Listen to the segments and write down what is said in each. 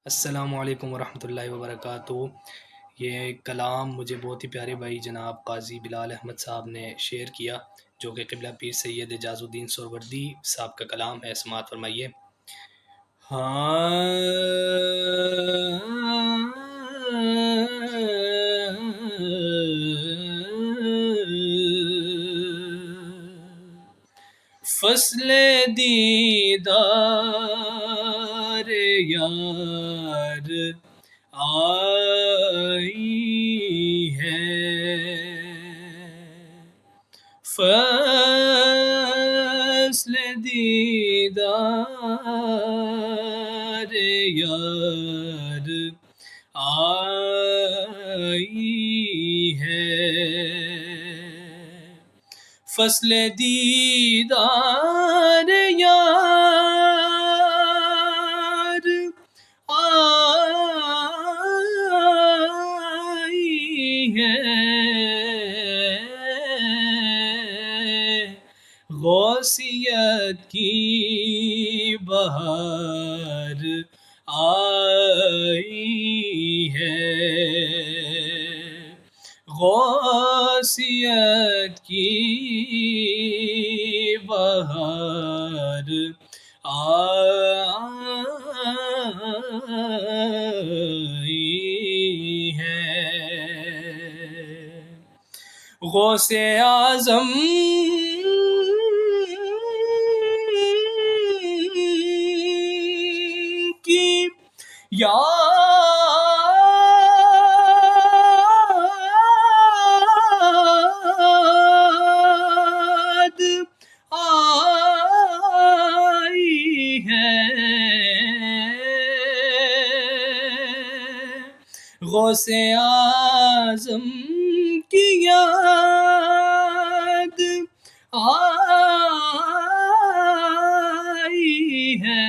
السلام علیکم ورحمۃ اللہ وبرکاتہ۔ یہ کلام مجھے بہت ہی پیارے بھائی جناب قاضی بلال احمد صاحب نے شیئر کیا، جو کہ قبلہ پیر سید اعجاز الدین سہروردی صاحب کا کلام ہے، سماعت فرمائیے۔ فصل دیدار یار آئی ہے، فصل دیدار یار آئی ہے، فصل دیدار یار آئی ہے، غوثیت کی بہار آئی ہے، غوثیت کی بہار آئی ہے، غوث اعظم کی یاد آئی ہے، غوث اعظم کی یاد آئی ہے،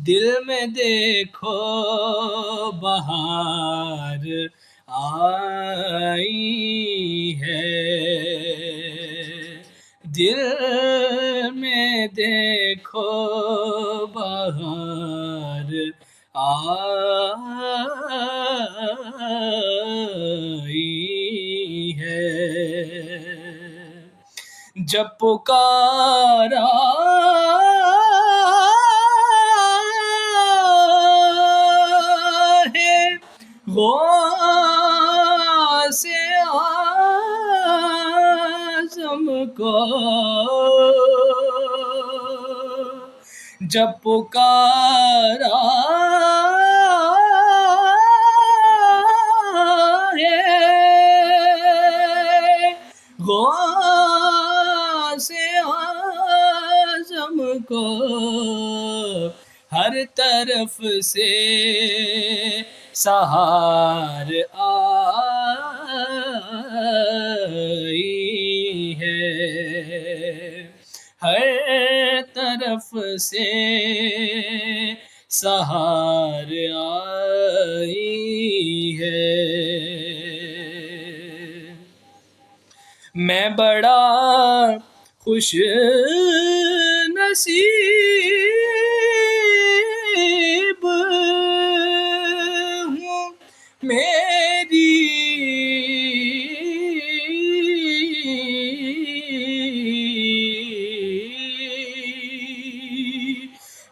دل میں دیکھو بہار آئی ہے، دل میں دیکھو بہار آئی ہے، جب پکارا ہے غوث اعظم کو، جب پکارا ہے غوث اعظم کو، ہر طرف سے سہار آئی ہے، ہر طرف سے سہار آئی ہے، میں بڑا خوش نصیب ہوں، میری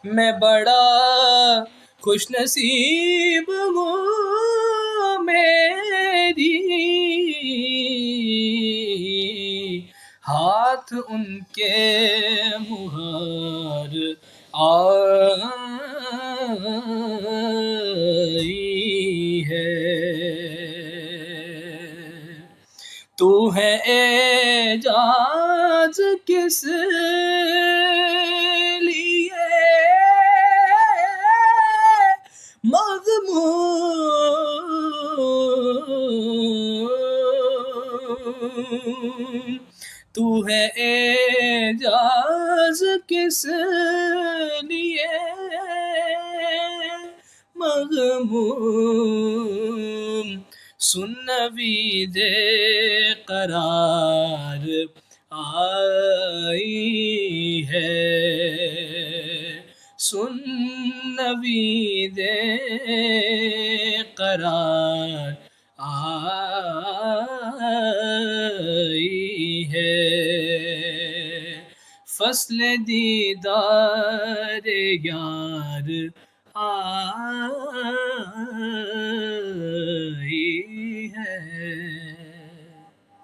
میں بڑا خوش نصیب ہوں، میری ہاتھ ان کے مہار آئی ہے، تو ہے اعجاز کس لیے مغموم، تو ہے اعجاز کس لیے مغموم، سن نوید قرار آئی ہے، سن نوید امید قرار آئی ہے، فصل دیدار یار